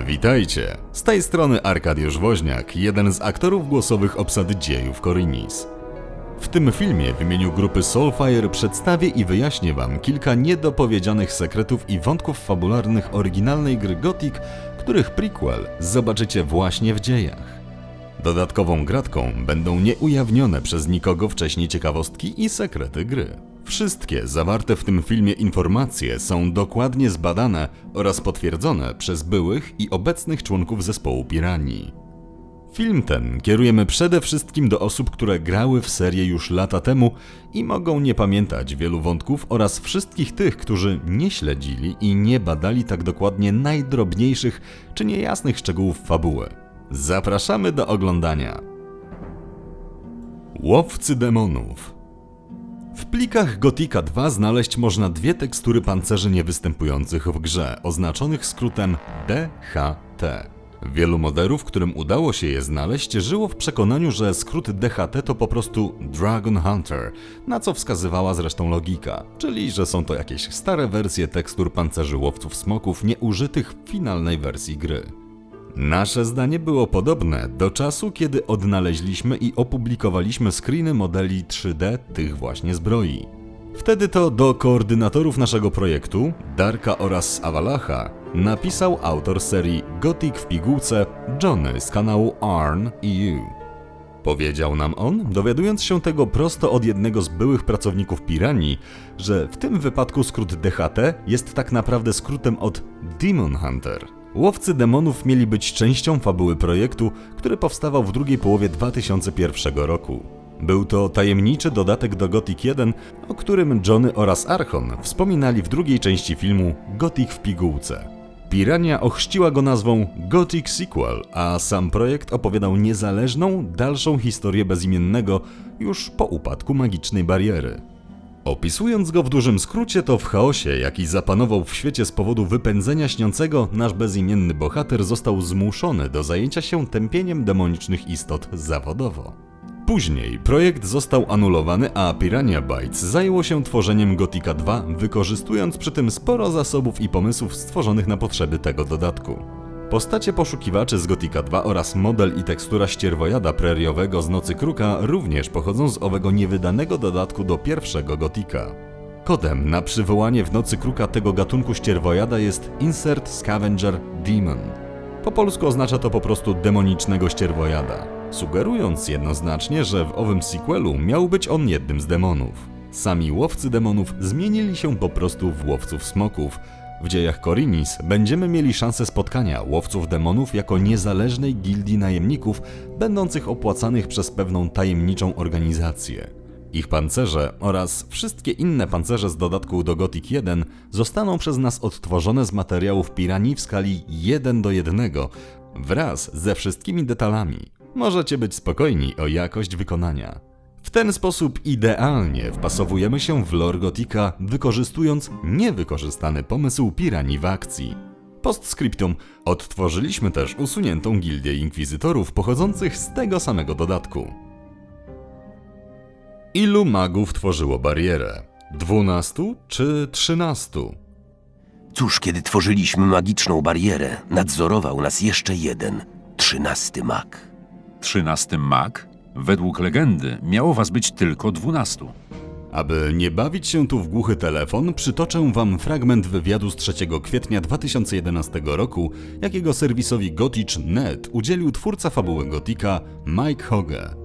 Witajcie! Z tej strony Arkadiusz Woźniak, jeden z aktorów głosowych obsady dziejów Korinis. W tym filmie w imieniu grupy Soulfire przedstawię i wyjaśnię wam kilka niedopowiedzianych sekretów i wątków fabularnych oryginalnej gry Gothic, których prequel zobaczycie właśnie w dziejach. Dodatkową gratką będą nieujawnione przez nikogo wcześniej ciekawostki i sekrety gry. Wszystkie zawarte w tym filmie informacje są dokładnie zbadane oraz potwierdzone przez byłych i obecnych członków zespołu Piranii. Film ten kierujemy przede wszystkim do osób, które grały w serię już lata temu i mogą nie pamiętać wielu wątków oraz wszystkich tych, którzy nie śledzili i nie badali tak dokładnie najdrobniejszych czy niejasnych szczegółów fabuły. Zapraszamy do oglądania. Łowcy demonów. W plikach Gothica 2 znaleźć można dwie tekstury pancerzy niewystępujących w grze, oznaczonych skrótem DHT. Wielu moderów, którym udało się je znaleźć, żyło w przekonaniu, że skrót DHT to po prostu Dragon Hunter, na co wskazywała zresztą logika, czyli że są to jakieś stare wersje tekstur pancerzy łowców smoków nieużytych w finalnej wersji gry. Nasze zdanie było podobne do czasu, kiedy odnaleźliśmy i opublikowaliśmy screeny modeli 3D tych właśnie zbroi. Wtedy to do koordynatorów naszego projektu, Darka oraz Avalacha, napisał autor serii Gothic w pigułce Johnny z kanału Arn EU. Powiedział nam on, dowiadując się tego prosto od jednego z byłych pracowników Piranii, że w tym wypadku skrót DHT jest tak naprawdę skrótem od Demon Hunter. Łowcy demonów mieli być częścią fabuły projektu, który powstawał w drugiej połowie 2001 roku. Był to tajemniczy dodatek do Gothic 1, o którym Johnny oraz Archon wspominali w drugiej części filmu Gothic w pigułce. Pirania ochrzciła go nazwą Gothic Sequel, a sam projekt opowiadał niezależną, dalszą historię bezimiennego już po upadku magicznej bariery. Opisując go w dużym skrócie, to w chaosie, jaki zapanował w świecie z powodu wypędzenia śniącego, nasz bezimienny bohater został zmuszony do zajęcia się tępieniem demonicznych istot zawodowo. Później projekt został anulowany, a Piranha Bytes zajęło się tworzeniem Gothica 2, wykorzystując przy tym sporo zasobów i pomysłów stworzonych na potrzeby tego dodatku. Postacie poszukiwaczy z Gothica 2 oraz model i tekstura ścierwojada preriowego z Nocy Kruka również pochodzą z owego niewydanego dodatku do pierwszego Gothica. Kodem na przywołanie w Nocy Kruka tego gatunku ścierwojada jest Insert Scavenger Demon. Po polsku oznacza to po prostu demonicznego ścierwojada, sugerując jednoznacznie, że w owym sequelu miał być on jednym z demonów. Sami łowcy demonów zmienili się po prostu w łowców smoków. W dziejach Korinis będziemy mieli szansę spotkania łowców demonów jako niezależnej gildii najemników, będących opłacanych przez pewną tajemniczą organizację. Ich pancerze oraz wszystkie inne pancerze z dodatku do Gothic 1 zostaną przez nas odtworzone z materiałów Piranii w skali 1:1, wraz ze wszystkimi detalami. Możecie być spokojni o jakość wykonania. W ten sposób idealnie wpasowujemy się w lore Gothica, wykorzystując niewykorzystany pomysł Piranii w akcji. Postscriptum, odtworzyliśmy też usuniętą gildię inkwizytorów pochodzących z tego samego dodatku. Ilu magów tworzyło barierę? 12 czy 13? Cóż, kiedy tworzyliśmy magiczną barierę, nadzorował nas jeszcze jeden, 13 mag. 13 mag? Według legendy miało was być tylko 12. Aby nie bawić się tu w głuchy telefon, przytoczę wam fragment wywiadu z 3 kwietnia 2011 roku, jakiego serwisowi Gothic.net udzielił twórca fabuły Gothica Mike Hoge.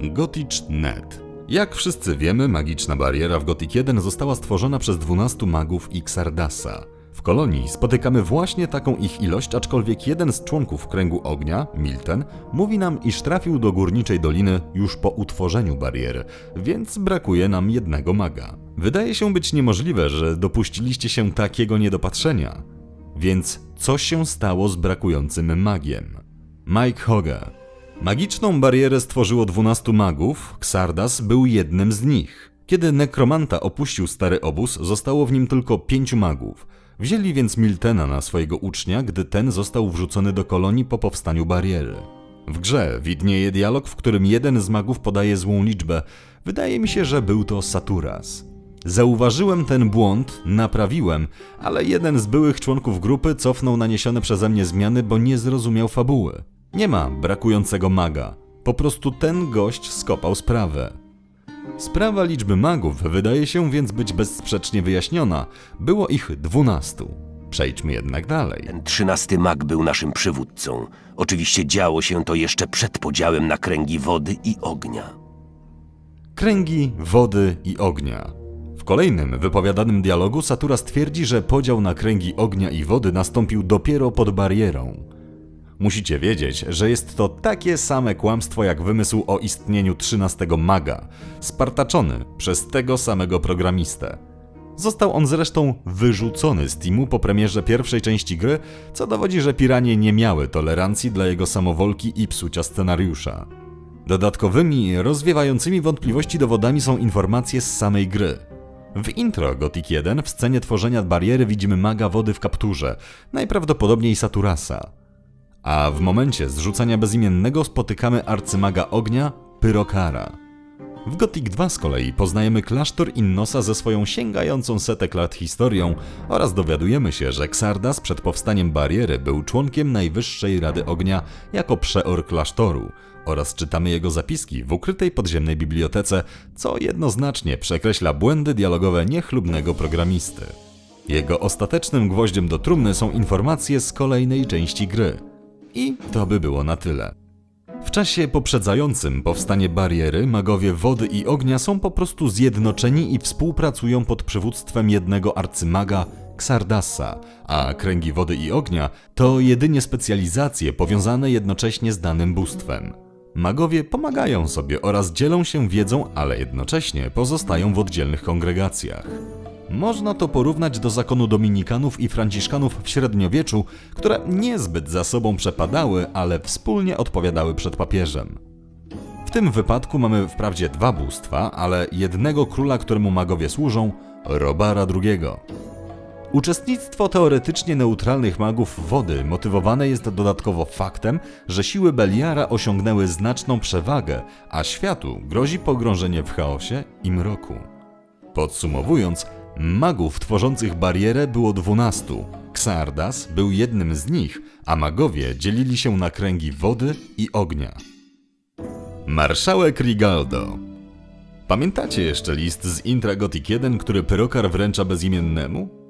Gothic.net. Jak wszyscy wiemy, magiczna bariera w Gothic 1 została stworzona przez 12 magów Xardasa. W kolonii spotykamy właśnie taką ich ilość, aczkolwiek jeden z członków Kręgu Ognia, Milten, mówi nam, iż trafił do Górniczej Doliny już po utworzeniu bariery, więc brakuje nam jednego maga. Wydaje się być niemożliwe, że dopuściliście się takiego niedopatrzenia. Więc co się stało z brakującym magiem? Mike Hoge. Magiczną barierę stworzyło 12 magów, Xardas był jednym z nich. Kiedy nekromanta opuścił stary obóz, zostało w nim tylko 5 magów. Wzięli więc Miltena na swojego ucznia, gdy ten został wrzucony do kolonii po powstaniu bariery. W grze widnieje dialog, w którym jeden z magów podaje złą liczbę. Wydaje mi się, że był to Saturas. Zauważyłem ten błąd, naprawiłem, ale jeden z byłych członków grupy cofnął naniesione przeze mnie zmiany, bo nie zrozumiał fabuły. Nie ma brakującego maga. Po prostu ten gość skopał sprawę. Sprawa liczby magów wydaje się więc być bezsprzecznie wyjaśniona. Było ich 12. Przejdźmy jednak dalej. Ten 13 mag był naszym przywódcą. Oczywiście działo się to jeszcze przed podziałem na kręgi wody i ognia. Kręgi, wody i ognia. W kolejnym wypowiadanym dialogu Saturas twierdzi, że podział na kręgi ognia i wody nastąpił dopiero pod barierą. Musicie wiedzieć, że jest to takie same kłamstwo jak wymysł o istnieniu 13 maga, spartaczony przez tego samego programistę. Został on zresztą wyrzucony z teamu po premierze pierwszej części gry, co dowodzi, że piranie nie miały tolerancji dla jego samowolki i psucia scenariusza. Dodatkowymi, rozwiewającymi wątpliwości dowodami są informacje z samej gry. W intro Gothic 1 w scenie tworzenia bariery widzimy maga wody w kapturze, najprawdopodobniej Saturasa. A w momencie zrzucania bezimiennego spotykamy arcymaga ognia, Pyrokara. W Gothic 2 z kolei poznajemy klasztor Innosa ze swoją sięgającą setek lat historią oraz dowiadujemy się, że Xardas przed powstaniem bariery był członkiem Najwyższej Rady Ognia jako przeor klasztoru oraz czytamy jego zapiski w ukrytej podziemnej bibliotece, co jednoznacznie przekreśla błędy dialogowe niechlubnego programisty. Jego ostatecznym gwoździem do trumny są informacje z kolejnej części gry. I to by było na tyle. W czasie poprzedzającym powstanie bariery, magowie wody i ognia są po prostu zjednoczeni i współpracują pod przywództwem jednego arcymaga, Xardasa, a kręgi wody i ognia to jedynie specjalizacje powiązane jednocześnie z danym bóstwem. Magowie pomagają sobie oraz dzielą się wiedzą, ale jednocześnie pozostają w oddzielnych kongregacjach. Można to porównać do zakonu dominikanów i franciszkanów w średniowieczu, które niezbyt za sobą przepadały, ale wspólnie odpowiadały przed papieżem. W tym wypadku mamy wprawdzie dwa bóstwa, ale jednego króla, któremu magowie służą, Robara II. Uczestnictwo teoretycznie neutralnych magów wody motywowane jest dodatkowo faktem, że siły Beliara osiągnęły znaczną przewagę, a światu grozi pogrążenie w chaosie i mroku. Podsumowując, magów tworzących barierę było 12. Xardas był jednym z nich, a magowie dzielili się na kręgi wody i ognia. Marszałek Rigaldo. Pamiętacie jeszcze list z intra Gothic 1, który Pyrokar wręcza bezimiennemu?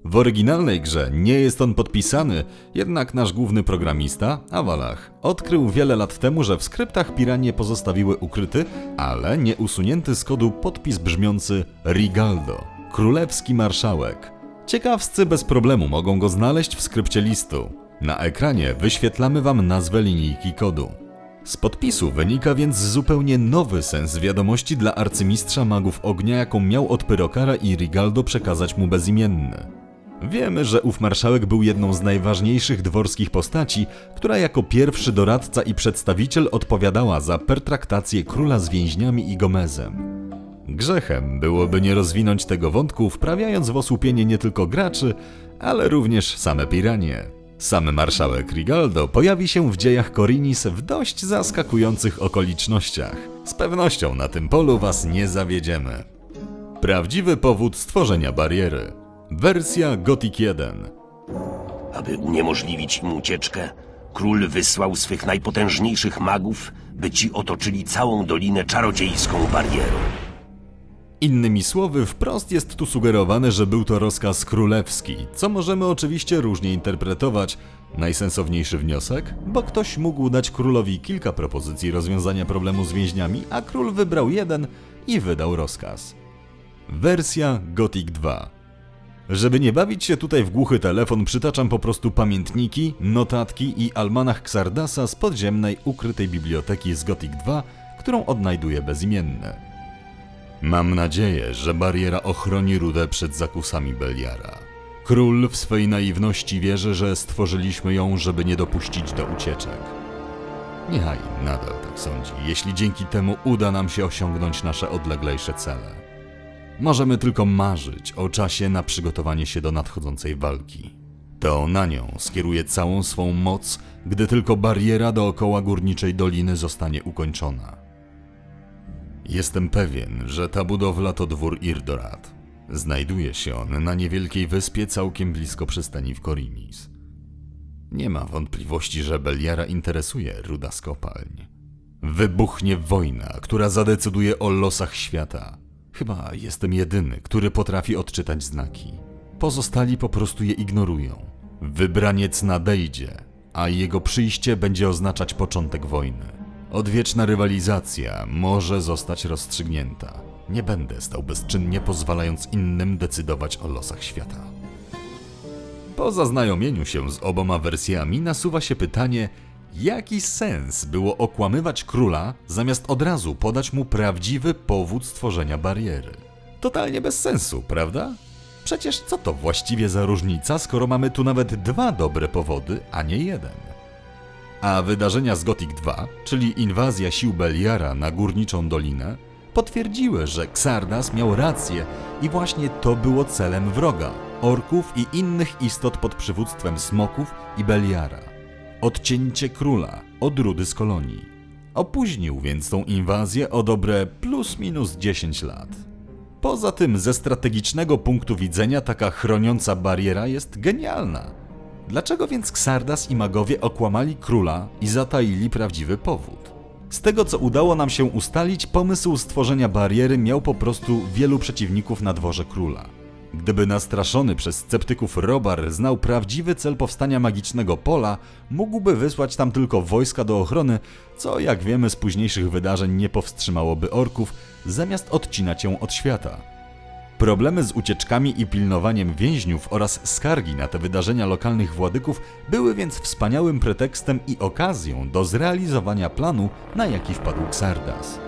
W oryginalnej grze nie jest on podpisany, jednak nasz główny programista, Awalach, odkrył wiele lat temu, że w skryptach piranie pozostawiły ukryty, ale nie usunięty z kodu podpis brzmiący Rigaldo, królewski marszałek. Ciekawscy bez problemu mogą go znaleźć w skrypcie listu. Na ekranie wyświetlamy wam nazwę linijki kodu. Z podpisu wynika więc zupełnie nowy sens wiadomości dla arcymistrza magów ognia, jaką miał od Pyrokara i Rigaldo przekazać mu bezimienny. Wiemy, że ów marszałek był jedną z najważniejszych dworskich postaci, która jako pierwszy doradca i przedstawiciel odpowiadała za pertraktację króla z więźniami i Gomezem. Grzechem byłoby nie rozwinąć tego wątku, wprawiając w osłupienie nie tylko graczy, ale również same piranie. Sam marszałek Rigaldo pojawi się w dziejach Korinis w dość zaskakujących okolicznościach. Z pewnością na tym polu was nie zawiedziemy. Prawdziwy powód stworzenia bariery. Wersja Gothic 1. Aby uniemożliwić im ucieczkę, król wysłał swych najpotężniejszych magów, by ci otoczyli całą dolinę czarodziejską barierą. Innymi słowy, wprost jest tu sugerowane, że był to rozkaz królewski, co możemy oczywiście różnie interpretować. Najsensowniejszy wniosek? Bo ktoś mógł dać królowi kilka propozycji rozwiązania problemu z więźniami, a król wybrał jeden i wydał rozkaz. Wersja Gothic 2. Żeby nie bawić się tutaj w głuchy telefon, przytaczam po prostu pamiętniki, notatki i almanach Xardasa z podziemnej, ukrytej biblioteki z Gothic 2, którą odnajduje bezimienny. Mam nadzieję, że bariera ochroni Rudę przed zakusami Beliara. Król w swej naiwności wierzy, że stworzyliśmy ją, żeby nie dopuścić do ucieczek. Niechaj nadal tak sądzi, jeśli dzięki temu uda nam się osiągnąć nasze odleglejsze cele. Możemy tylko marzyć o czasie na przygotowanie się do nadchodzącej walki. To na nią skieruje całą swą moc, gdy tylko bariera dookoła Górniczej Doliny zostanie ukończona. Jestem pewien, że ta budowla to dwór Irdorat. Znajduje się on na niewielkiej wyspie całkiem blisko przystani w Korinis. Nie ma wątpliwości, że Beliara interesuje ruda z kopalń. Wybuchnie wojna, która zadecyduje o losach świata. Chyba jestem jedyny, który potrafi odczytać znaki. Pozostali po prostu je ignorują. Wybraniec nadejdzie, a jego przyjście będzie oznaczać początek wojny. Odwieczna rywalizacja może zostać rozstrzygnięta. Nie będę stał bezczynnie, pozwalając innym decydować o losach świata. Po zaznajomieniu się z oboma wersjami nasuwa się pytanie, jaki sens było okłamywać króla, zamiast od razu podać mu prawdziwy powód stworzenia bariery? Totalnie bez sensu, prawda? Przecież co to właściwie za różnica, skoro mamy tu nawet dwa dobre powody, a nie jeden? A wydarzenia z Gothic 2, czyli inwazja sił Beliara na Górniczą Dolinę, potwierdziły, że Xardas miał rację i właśnie to było celem wroga, orków i innych istot pod przywództwem smoków i Beliara. Odcięcie króla od rudy z kolonii. Opóźnił więc tą inwazję o dobre plus minus 10 lat. Poza tym ze strategicznego punktu widzenia taka chroniąca bariera jest genialna. Dlaczego więc Xardas i magowie okłamali króla i zataili prawdziwy powód? Z tego co udało nam się ustalić, pomysł stworzenia bariery miał po prostu wielu przeciwników na dworze króla. Gdyby nastraszony przez sceptyków Robar znał prawdziwy cel powstania magicznego pola, mógłby wysłać tam tylko wojska do ochrony, co jak wiemy z późniejszych wydarzeń nie powstrzymałoby orków, zamiast odcinać ją od świata. Problemy z ucieczkami i pilnowaniem więźniów oraz skargi na te wydarzenia lokalnych władyków były więc wspaniałym pretekstem i okazją do zrealizowania planu, na jaki wpadł Xardas.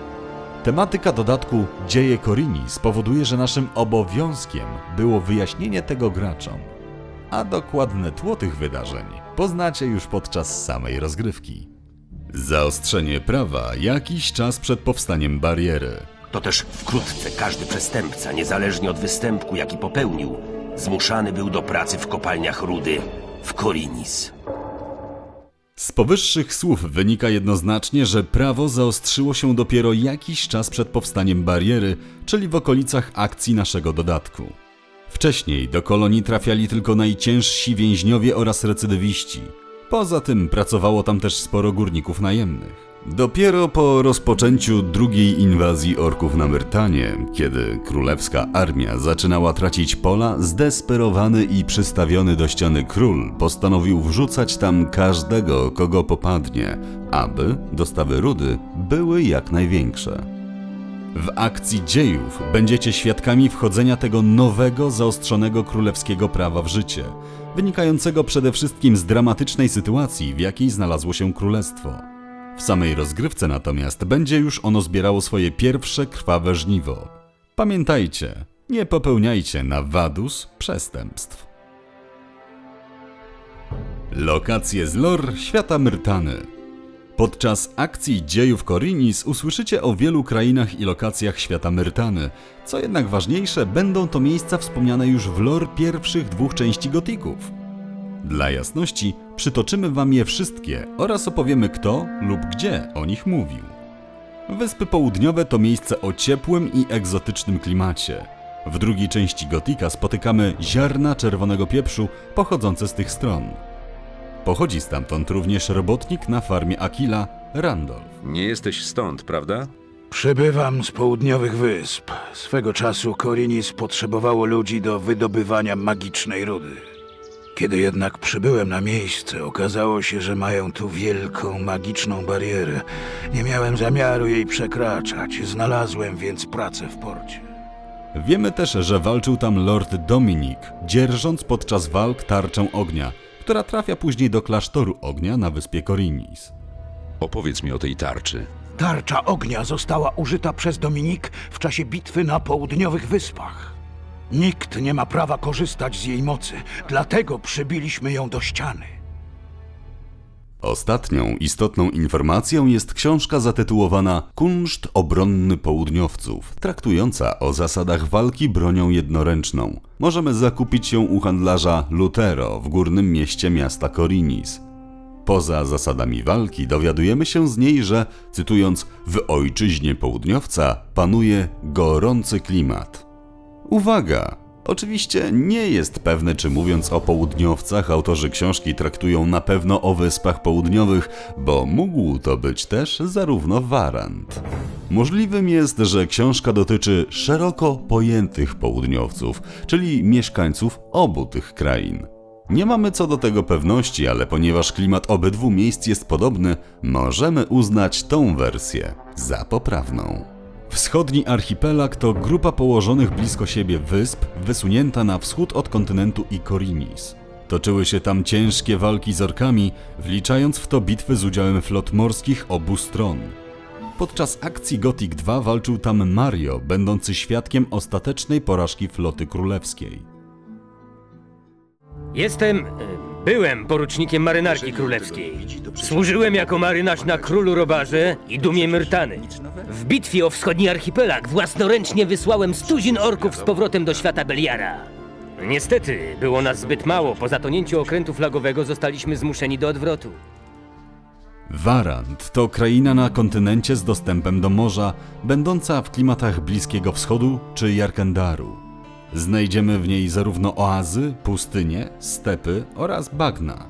Tematyka dodatku Dzieje Korinis spowoduje, że naszym obowiązkiem było wyjaśnienie tego graczom, a dokładne tło tych wydarzeń poznacie już podczas samej rozgrywki. Zaostrzenie prawa jakiś czas przed powstaniem bariery. To też wkrótce każdy przestępca, niezależnie od występku, jaki popełnił, zmuszany był do pracy w kopalniach rudy w Korinis. Z powyższych słów wynika jednoznacznie, że prawo zaostrzyło się dopiero jakiś czas przed powstaniem bariery, czyli w okolicach akcji naszego dodatku. Wcześniej do kolonii trafiali tylko najciężsi więźniowie oraz recydywiści. Poza tym pracowało tam też sporo górników najemnych. Dopiero po rozpoczęciu drugiej inwazji orków na Myrtanie, kiedy królewska armia zaczynała tracić pola, zdesperowany i przystawiony do ściany król postanowił wrzucać tam każdego, kogo popadnie, aby dostawy rudy były jak największe. W akcji dziejów będziecie świadkami wchodzenia tego nowego, zaostrzonego królewskiego prawa w życie, wynikającego przede wszystkim z dramatycznej sytuacji, w jakiej znalazło się królestwo. W samej rozgrywce natomiast będzie już ono zbierało swoje pierwsze krwawe żniwo. Pamiętajcie, nie popełniajcie na Vadus przestępstw. Lokacje z lore świata Myrtany. Podczas akcji Dziejów Korinis usłyszycie o wielu krainach i lokacjach świata Myrtany. Co jednak ważniejsze, będą to miejsca wspomniane już w lore pierwszych dwóch części Gothików. Dla jasności przytoczymy wam je wszystkie oraz opowiemy kto lub gdzie o nich mówił. Wyspy Południowe to miejsce o ciepłym i egzotycznym klimacie. W drugiej części Gotika spotykamy ziarna czerwonego pieprzu pochodzące z tych stron. Pochodzi stamtąd również robotnik na farmie Aquila, Randolph. Nie jesteś stąd, prawda? Przybywam z południowych wysp. Swego czasu Korinis potrzebowało ludzi do wydobywania magicznej rudy. Kiedy jednak przybyłem na miejsce, okazało się, że mają tu wielką, magiczną barierę. Nie miałem zamiaru jej przekraczać, znalazłem więc pracę w porcie. Wiemy też, że walczył tam Lord Dominik, dzierżąc podczas walk tarczę ognia, która trafia później do klasztoru ognia na wyspie Korinis. Opowiedz mi o tej tarczy. Tarcza ognia została użyta przez Dominik w czasie bitwy na południowych wyspach. Nikt nie ma prawa korzystać z jej mocy, dlatego przybiliśmy ją do ściany. Ostatnią istotną informacją jest książka zatytułowana Kunszt obronny południowców, traktująca o zasadach walki bronią jednoręczną. Możemy zakupić ją u handlarza Lutero w górnym mieście miasta Korinis. Poza zasadami walki dowiadujemy się z niej, że, cytując, w ojczyźnie południowca panuje gorący klimat. Uwaga! Oczywiście nie jest pewne, czy mówiąc o południowcach, autorzy książki traktują na pewno o Wyspach Południowych, bo mógł to być też zarówno Warant. Możliwym jest, że książka dotyczy szeroko pojętych południowców, czyli mieszkańców obu tych krain. Nie mamy co do tego pewności, ale ponieważ klimat obydwu miejsc jest podobny, możemy uznać tą wersję za poprawną. Wschodni archipelag to grupa położonych blisko siebie wysp, wysunięta na wschód od kontynentu Ikorinis. Toczyły się tam ciężkie walki z orkami, wliczając w to bitwy z udziałem flot morskich obu stron. Podczas akcji Gothic 2 walczył tam Mario, będący świadkiem ostatecznej porażki floty królewskiej. Byłem porucznikiem marynarki królewskiej. Służyłem jako marynarz na Królu Robarze i Dumie Myrtany. W bitwie o wschodni archipelag własnoręcznie wysłałem 100 orków z powrotem do świata Beliara. Niestety, było nas zbyt mało. Po zatonięciu okrętu flagowego zostaliśmy zmuszeni do odwrotu. Warant to kraina na kontynencie z dostępem do morza, będąca w klimatach Bliskiego Wschodu czy Jarkendaru. Znajdziemy w niej zarówno oazy, pustynie, stepy oraz bagna.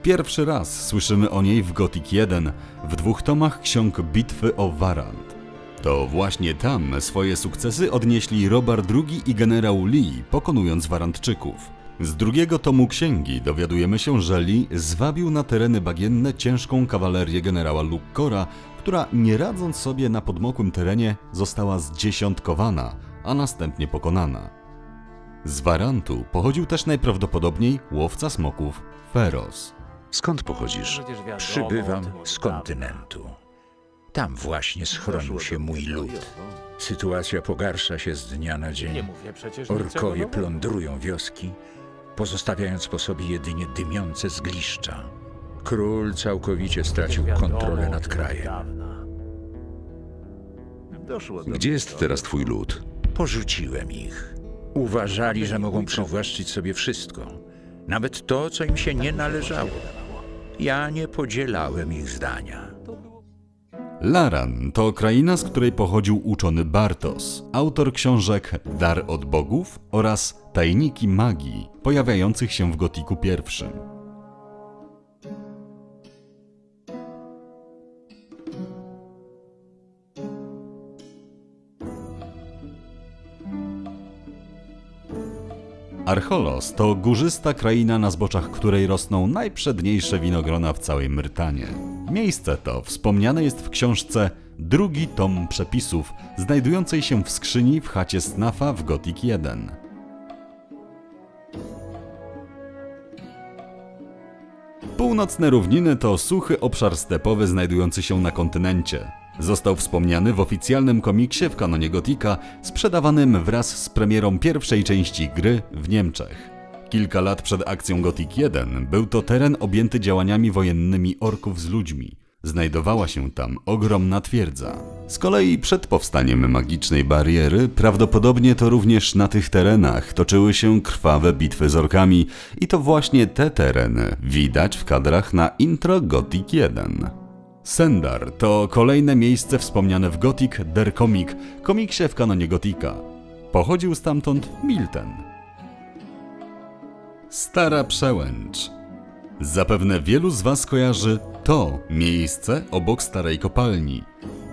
Pierwszy raz słyszymy o niej w Gothic 1, w 2 tomach ksiąg Bitwy o Warant. To właśnie tam swoje sukcesy odnieśli Robar II i generał Lee, pokonując Warantczyków. Z 2 tomu księgi dowiadujemy się, że Lee zwabił na tereny bagienne ciężką kawalerię generała Luckora, która nie radząc sobie na podmokłym terenie została zdziesiątkowana, a następnie pokonana. Z Warantu pochodził też najprawdopodobniej łowca smoków Feroz. Skąd pochodzisz? Przybywam z kontynentu. Tam właśnie schronił się mój lud. Sytuacja pogarsza się z dnia na dzień. Orkowie plądrują wioski, pozostawiając po sobie jedynie dymiące zgliszcza. Król całkowicie stracił kontrolę nad krajem. Gdzie jest teraz twój lud? Porzuciłem ich. Uważali, że mogą przywłaszczyć sobie wszystko, nawet to, co im się nie należało. Ja nie podzielałem ich zdania. Laran to kraina, z której pochodził uczony Bartos, autor książek Dar od Bogów oraz Tajniki Magii, pojawiających się w Gothicu I. Archolos to górzysta kraina, na zboczach której rosną najprzedniejsze winogrona w całej Myrtanie. Miejsce to wspomniane jest w książce 2 tom przepisów, znajdującej się w skrzyni w chacie Snafa w Gothic 1. Północne równiny to suchy obszar stepowy znajdujący się na kontynencie. Został wspomniany w oficjalnym komiksie w kanonie Gothica, sprzedawanym wraz z premierą pierwszej części gry w Niemczech. Kilka lat przed akcją Gothic 1 był to teren objęty działaniami wojennymi orków z ludźmi. Znajdowała się tam ogromna twierdza. Z kolei przed powstaniem magicznej bariery prawdopodobnie to również na tych terenach toczyły się krwawe bitwy z orkami i to właśnie te tereny widać w kadrach na intro Gothic 1. Sendar to kolejne miejsce wspomniane w Gothic Der Comic, komiksie w kanonie Gothica. Pochodził stamtąd Milten. Stara Przełęcz. Zapewne wielu z Was kojarzy to miejsce obok starej kopalni.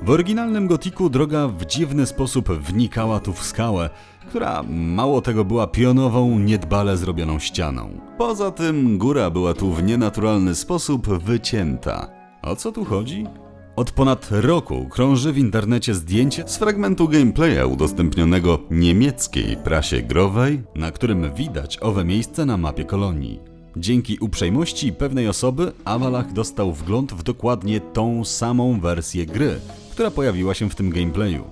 W oryginalnym Gothicu droga w dziwny sposób wnikała tu w skałę, która mało tego była pionową, niedbale zrobioną ścianą. Poza tym góra była tu w nienaturalny sposób wycięta. O co tu chodzi? Od ponad roku krąży w internecie zdjęcie z fragmentu gameplaya udostępnionego niemieckiej prasie growej, na którym widać owe miejsce na mapie kolonii. Dzięki uprzejmości pewnej osoby Avalach dostał wgląd w dokładnie tą samą wersję gry, która pojawiła się w tym gameplayu.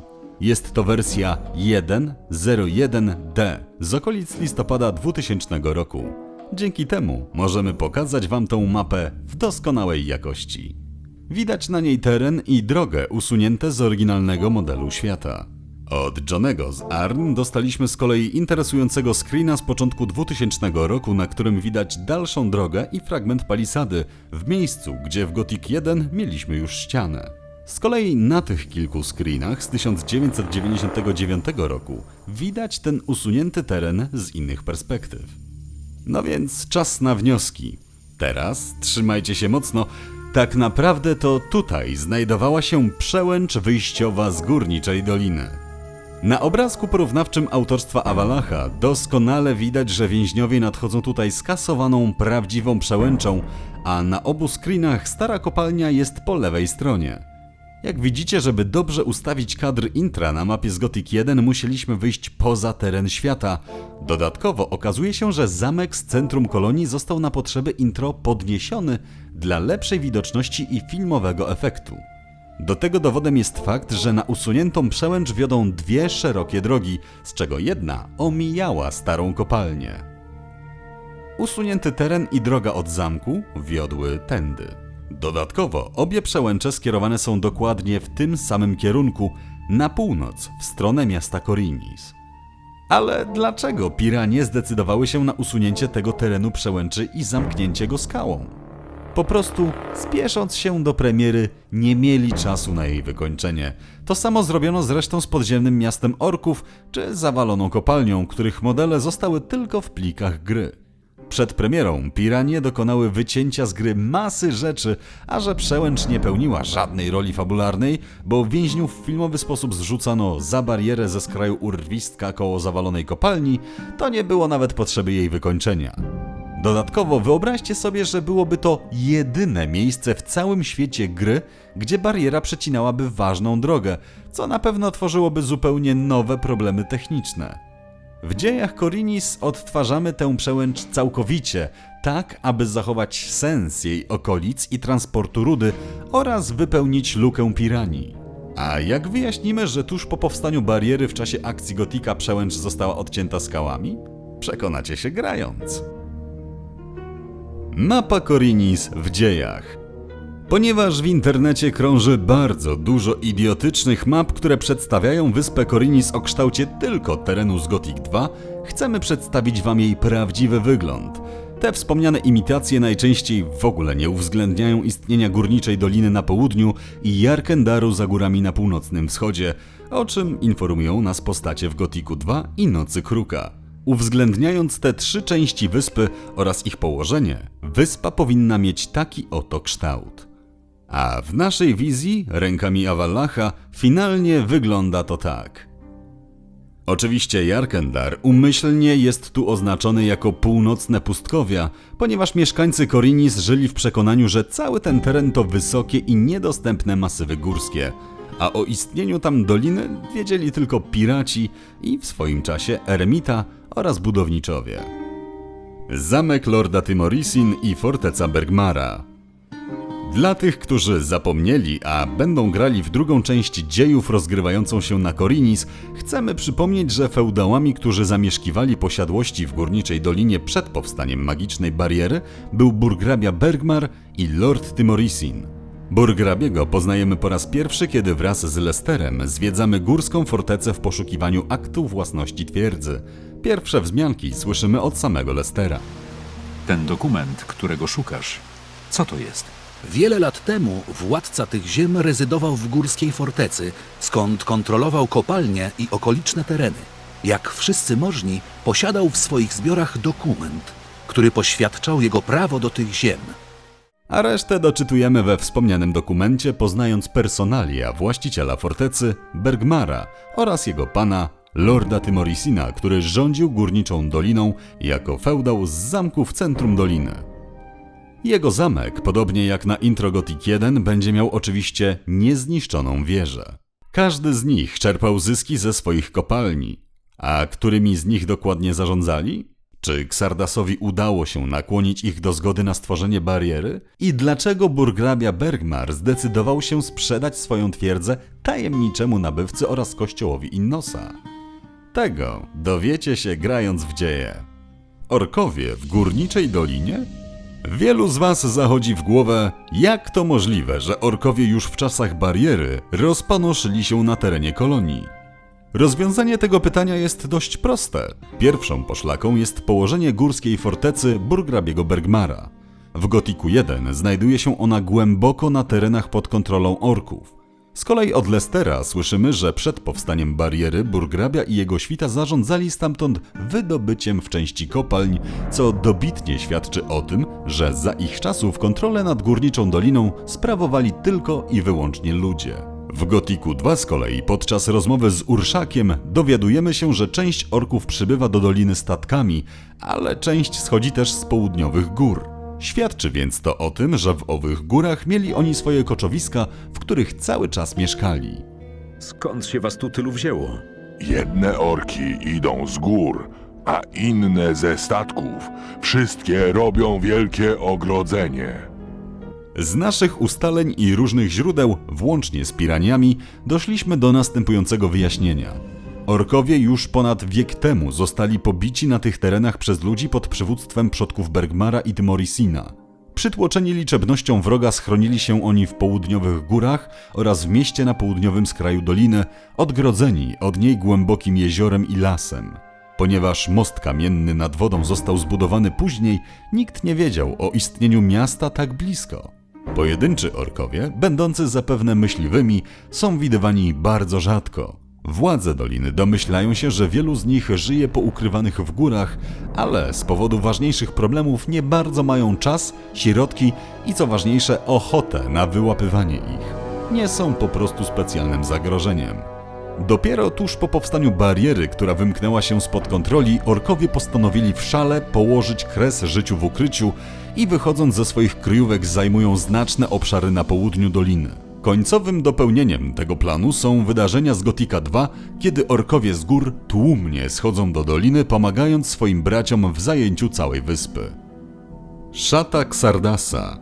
Jest to wersja 1.01D z okolic listopada 2000 roku. Dzięki temu możemy pokazać Wam tą mapę w doskonałej jakości. Widać na niej teren i drogę usunięte z oryginalnego modelu świata. Od Johnego z Arn dostaliśmy z kolei interesującego screena z początku 2000 roku, na którym widać dalszą drogę i fragment palisady w miejscu, gdzie w Gothic 1 mieliśmy już ścianę. Z kolei na tych kilku screenach z 1999 roku widać ten usunięty teren z innych perspektyw. No więc czas na wnioski. Teraz trzymajcie się mocno. Tak naprawdę to tutaj znajdowała się przełęcz wyjściowa z Górniczej Doliny. Na obrazku porównawczym autorstwa Avalacha doskonale widać, że więźniowie nadchodzą tutaj skasowaną, prawdziwą przełęczą, a na obu screenach stara kopalnia jest po lewej stronie. Jak widzicie, żeby dobrze ustawić kadr intra na mapie z Gothic 1, musieliśmy wyjść poza teren świata. Dodatkowo okazuje się, że zamek z centrum kolonii został na potrzeby intro podniesiony dla lepszej widoczności i filmowego efektu. Do tego dowodem jest fakt, że na usuniętą przełęcz wiodą dwie szerokie drogi, z czego jedna omijała starą kopalnię. Usunięty teren i droga od zamku wiodły tędy. Dodatkowo obie przełęcze skierowane są dokładnie w tym samym kierunku, na północ, w stronę miasta Korinis. Ale dlaczego piranie zdecydowały się na usunięcie tego terenu przełęczy i zamknięcie go skałą? Po prostu, spiesząc się do premiery, nie mieli czasu na jej wykończenie. To samo zrobiono zresztą z podziemnym miastem orków czy zawaloną kopalnią, których modele zostały tylko w plikach gry. Przed premierą piranie dokonały wycięcia z gry masy rzeczy, a że przełęcz nie pełniła żadnej roli fabularnej, bo więźniów w filmowy sposób zrzucano za barierę ze skraju urwistka koło zawalonej kopalni, to nie było nawet potrzeby jej wykończenia. Dodatkowo wyobraźcie sobie, że byłoby to jedyne miejsce w całym świecie gry, gdzie bariera przecinałaby ważną drogę, co na pewno tworzyłoby zupełnie nowe problemy techniczne. W dziejach Korinis odtwarzamy tę przełęcz całkowicie, tak aby zachować sens jej okolic i transportu rudy oraz wypełnić lukę piranii. A jak wyjaśnimy, że tuż po powstaniu bariery w czasie akcji Gotika przełęcz została odcięta skałami? Przekonacie się grając. Mapa Korinis w dziejach. Ponieważ w internecie krąży bardzo dużo idiotycznych map, które przedstawiają wyspę Korinis o kształcie tylko terenu z Gothic 2, chcemy przedstawić wam jej prawdziwy wygląd. Te wspomniane imitacje najczęściej w ogóle nie uwzględniają istnienia Górniczej Doliny na południu i Jarkendaru za górami na północnym wschodzie, o czym informują nas postacie w Gothicu 2 i Nocy Kruka. Uwzględniając te trzy części wyspy oraz ich położenie, wyspa powinna mieć taki oto kształt. A w naszej wizji, rękami Avalacha, finalnie wygląda to tak. Oczywiście Jarkendar umyślnie jest tu oznaczony jako północne pustkowia, ponieważ mieszkańcy Korinis żyli w przekonaniu, że cały ten teren to wysokie i niedostępne masywy górskie, a o istnieniu tam doliny wiedzieli tylko piraci i w swoim czasie eremita oraz budowniczowie. Zamek Lorda Tymorisin i forteca Bergmara. Dla tych, którzy zapomnieli, a będą grali w drugą część dziejów rozgrywającą się na Korinis, chcemy przypomnieć, że feudałami, którzy zamieszkiwali posiadłości w Górniczej Dolinie przed powstaniem magicznej bariery, był burgrabia Bergmar i Lord Tymorisin. Burgrabiego poznajemy po raz pierwszy, kiedy wraz z Lesterem zwiedzamy górską fortecę w poszukiwaniu aktu własności twierdzy. Pierwsze wzmianki słyszymy od samego Lestera. Ten dokument, którego szukasz, co to jest? Wiele lat temu władca tych ziem rezydował w górskiej fortecy, skąd kontrolował kopalnie i okoliczne tereny. Jak wszyscy możni, posiadał w swoich zbiorach dokument, który poświadczał jego prawo do tych ziem. A resztę doczytujemy we wspomnianym dokumencie, poznając personalia właściciela fortecy, Bergmara oraz jego pana, Lorda Tymorisina, który rządził Górniczą Doliną jako feudał z zamku w centrum doliny. Jego zamek, podobnie jak na intro Gothic 1, będzie miał oczywiście niezniszczoną wieżę. Każdy z nich czerpał zyski ze swoich kopalni. A którymi z nich dokładnie zarządzali? Czy Xardasowi udało się nakłonić ich do zgody na stworzenie bariery? I dlaczego burgrabia Bergmar zdecydował się sprzedać swoją twierdzę tajemniczemu nabywcy oraz kościołowi Innosa? Tego dowiecie się grając w dzieje. Orkowie w Górniczej Dolinie? Wielu z was zachodzi w głowę, jak to możliwe, że orkowie już w czasach bariery rozpanoszyli się na terenie kolonii. Rozwiązanie tego pytania jest dość proste. Pierwszą poszlaką jest położenie górskiej fortecy burgrabiego Bergmara. W Gothicu 1 znajduje się ona głęboko na terenach pod kontrolą orków. Z kolei od Lestera słyszymy, że przed powstaniem bariery burgrabia i jego świta zarządzali stamtąd wydobyciem w części kopalń, co dobitnie świadczy o tym, że za ich czasów kontrolę nad Górniczą Doliną sprawowali tylko i wyłącznie ludzie. W Gotiku 2 z kolei podczas rozmowy z Urszakiem dowiadujemy się, że część orków przybywa do doliny statkami, ale część schodzi też z południowych gór. Świadczy więc to o tym, że w owych górach mieli oni swoje koczowiska, w których cały czas mieszkali. Skąd się was tu tylu wzięło? Jedne orki idą z gór, a inne ze statków. Wszystkie robią wielkie ogrodzenie. Z naszych ustaleń i różnych źródeł, włącznie z piraniami, doszliśmy do następującego wyjaśnienia. Orkowie już ponad wiek temu zostali pobici na tych terenach przez ludzi pod przywództwem przodków Bergmara i Timorisina. Przytłoczeni liczebnością wroga schronili się oni w południowych górach oraz w mieście na południowym skraju doliny, odgrodzeni od niej głębokim jeziorem i lasem. Ponieważ most kamienny nad wodą został zbudowany później, nikt nie wiedział o istnieniu miasta tak blisko. Pojedynczy orkowie, będący zapewne myśliwymi, są widywani bardzo rzadko. Władze doliny domyślają się, że wielu z nich żyje poukrywanych w górach, ale z powodu ważniejszych problemów nie bardzo mają czas, środki i co ważniejsze ochotę na wyłapywanie ich. Nie są po prostu specjalnym zagrożeniem. Dopiero tuż po powstaniu bariery, która wymknęła się spod kontroli, orkowie postanowili w szale położyć kres życiu w ukryciu i wychodząc ze swoich kryjówek zajmują znaczne obszary na południu doliny. Końcowym dopełnieniem tego planu są wydarzenia z Gotika 2, kiedy orkowie z gór tłumnie schodzą do doliny, pomagając swoim braciom w zajęciu całej wyspy. Szata Xardasa.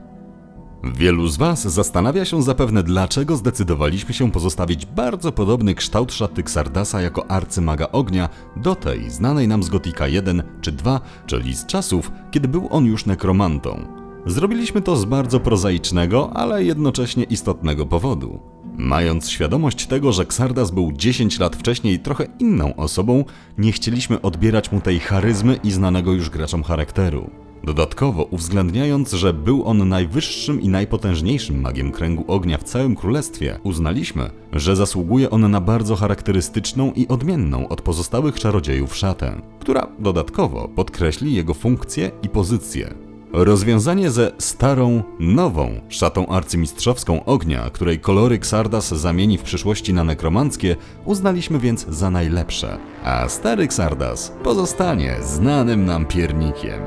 Wielu z Was zastanawia się zapewne, dlaczego zdecydowaliśmy się pozostawić bardzo podobny kształt szaty Xardasa jako arcymaga ognia do tej znanej nam z Gotika 1 czy 2, czyli z czasów, kiedy był on już nekromantą. Zrobiliśmy to z bardzo prozaicznego, ale jednocześnie istotnego powodu. Mając świadomość tego, że Xardas był 10 lat wcześniej trochę inną osobą, nie chcieliśmy odbierać mu tej charyzmy i znanego już graczom charakteru. Dodatkowo, uwzględniając, że był on najwyższym i najpotężniejszym magiem kręgu ognia w całym królestwie, uznaliśmy, że zasługuje on na bardzo charakterystyczną i odmienną od pozostałych czarodziejów szatę, która dodatkowo podkreśli jego funkcję i pozycję. Rozwiązanie ze starą, nową szatą arcymistrzowską ognia, której kolory Xardas zamieni w przyszłości na nekromanckie, uznaliśmy więc za najlepsze, a stary Xardas pozostanie znanym nam piernikiem.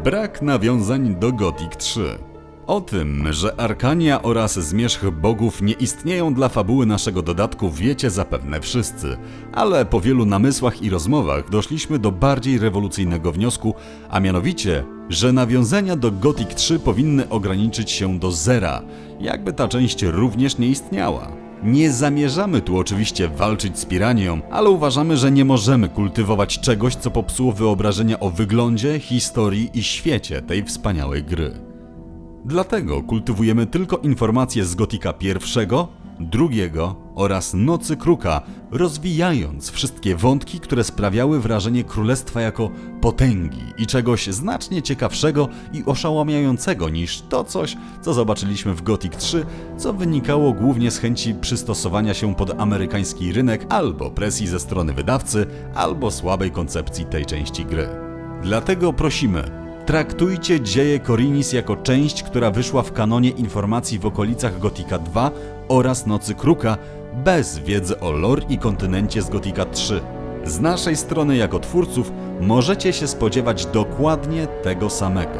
Brak nawiązań do Gothic 3. O tym, że Arkania oraz zmierzch bogów nie istnieją dla fabuły naszego dodatku, wiecie zapewne wszyscy, ale po wielu namysłach i rozmowach doszliśmy do bardziej rewolucyjnego wniosku, a mianowicie, że nawiązania do Gothic 3 powinny ograniczyć się do zera, jakby ta część również nie istniała. Nie zamierzamy tu oczywiście walczyć z piranią, ale uważamy, że nie możemy kultywować czegoś, co popsuło wyobrażenia o wyglądzie, historii i świecie tej wspaniałej gry. Dlatego kultywujemy tylko informacje z Gotika 1, 2 oraz Nocy Kruka, rozwijając wszystkie wątki, które sprawiały wrażenie królestwa jako potęgi i czegoś znacznie ciekawszego i oszałamiającego niż to coś, co zobaczyliśmy w Gothic 3, co wynikało głównie z chęci przystosowania się pod amerykański rynek albo presji ze strony wydawcy, albo słabej koncepcji tej części gry. Dlatego prosimy, traktujcie dzieje Korinis jako część, która wyszła w kanonie informacji w okolicach Gotika 2 oraz Nocy Kruka, bez wiedzy o lore i kontynencie z Gotika 3. Z naszej strony jako twórców możecie się spodziewać dokładnie tego samego.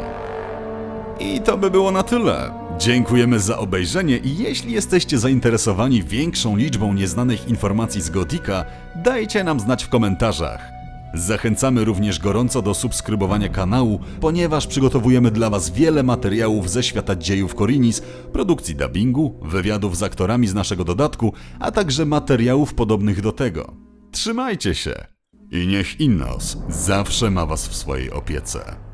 I to by było na tyle. Dziękujemy za obejrzenie i jeśli jesteście zainteresowani większą liczbą nieznanych informacji z Gotika, dajcie nam znać w komentarzach. Zachęcamy również gorąco do subskrybowania kanału, ponieważ przygotowujemy dla Was wiele materiałów ze świata dziejów Korinis, produkcji dubbingu, wywiadów z aktorami z naszego dodatku, a także materiałów podobnych do tego. Trzymajcie się i niech Innos zawsze ma Was w swojej opiece.